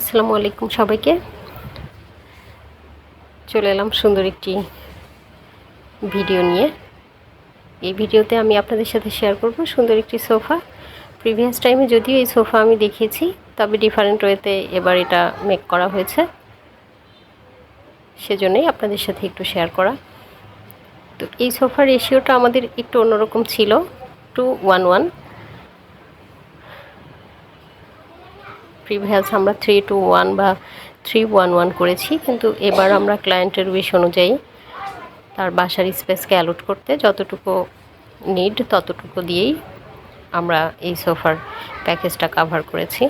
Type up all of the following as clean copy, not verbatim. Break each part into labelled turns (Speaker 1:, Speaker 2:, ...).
Speaker 1: আসসালামু আলাইকুম সবাইকে। চলে এলাম সুন্দর একটি ভিডিও নিয়ে। এই ভিডিওতে আমি আপনাদের সাথে শেয়ার করব সুন্দর একটি সোফা। প্রিভিয়াস টাইমে যদিও এই সোফা আমি দেখিয়েছি, তবে ডিফারেন্ট ওয়েতে এবার এটা মেক করা হয়েছে, সেজন্যই আপনাদের সাথে একটু শেয়ার করা। তো এই সোফার রেশিওটা আমাদের একটু অন্যরকম ছিল, 2:1:1। প্রিভিয়াস আমরা 3:1 বা 3:1:1 করেছি, কিন্তু এবার আমরা ক্লায়েন্টের উইশ অনুযায়ী তার বাসার স্পেসকে অ্যালট করতে যতটুকু নিড ততটুকু দিয়েই আমরা এই সোফার প্যাকেজটা কাভার করেছি।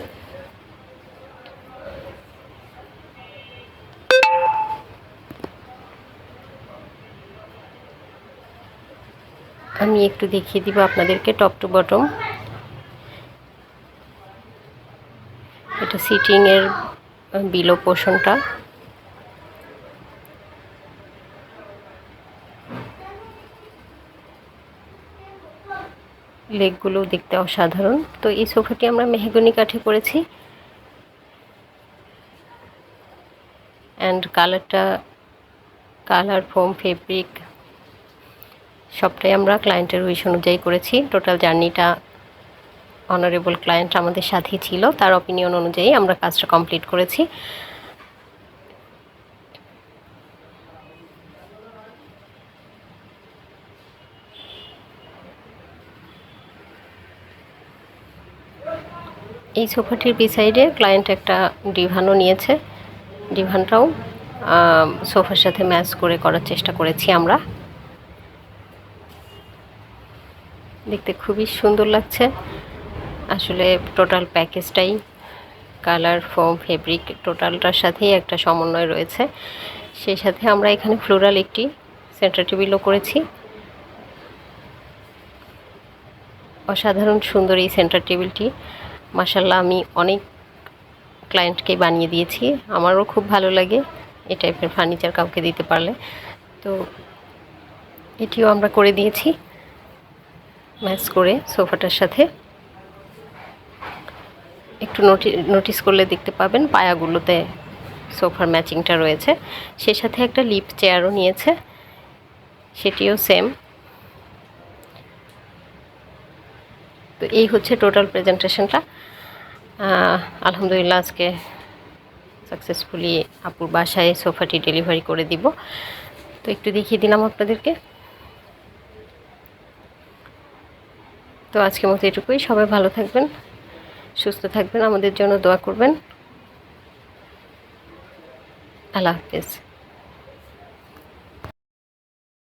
Speaker 1: আমি একটু দেখিয়ে দিব আপনাদেরকে টপ টু বটম। এটা সিটিংয়ের বিলো পোর্শনটা। লেগগুলো দেখতে অসাধারণ। তো এই সোফাটি আমরা মেহগনি কাঠে করেছি, অ্যান্ড কালার ফোম ফেব্রিক সবটাই আমরা ক্লায়েন্টের উইশ অনুযায়ী করেছি। টোটাল জার্নিটা অনারেবল ক্লায়েন্ট আমাদের সাথেই ছিল, তার অপিনিয়ন অনুযায়ী আমরা কাজটা কমপ্লিট করেছি। এই সোফাটির বিসাইডে ক্লায়েন্ট একটা ডিভানও নিয়েছে। ডিভানটাও সোফার সাথে ম্যাচ করে করার চেষ্টা করেছি আমরা। দেখতে খুবই সুন্দর লাগছে। আসলে টোটাল প্যাকেজটাই কালার ফোম ফেব্রিক টোটালটার সাথেই একটা সমন্বয় রয়েছে। সেই সাথে আমরা এখানে ফ্লোরাল একটি সেন্টার টেবিলও করেছি। অসাধারণ সুন্দর এই সেন্টার টেবিলটি, মাশাআল্লাহ আমি অনেক ক্লায়েন্টকে বানিয়ে দিয়েছি। আমারও খুব ভালো লাগে এই টাইপের ফার্নিচার কাউকে দিতে পারলে। তো এটিও আমরা করে দিয়েছি ম্যাচ করে সোফাটার সাথে। একটু নোটিস করলে দেখতে পাবেন পায়াগুলোতে সোফার ম্যাচিংটা রয়েছে। সেই সাথে একটা লিপ চেয়ারও নিয়েছে, সেটিও সেম। তো এই হচ্ছে টোটাল প্রেজেন্টেশনটা। আলহামদুলিল্লাহ আজকে সাকসেসফুলি আপুর বাসায় সোফাটি ডেলিভারি করে দিব। তো একটু দেখিয়ে দিলাম আপনাদেরকে। তো আজকের মতো এটুকুই। সবাই ভালো থাকবেন, সুস্থ থাকবেন, আমাদের জন্য দোয়া করবেন। আল্লাহ হাফেজ।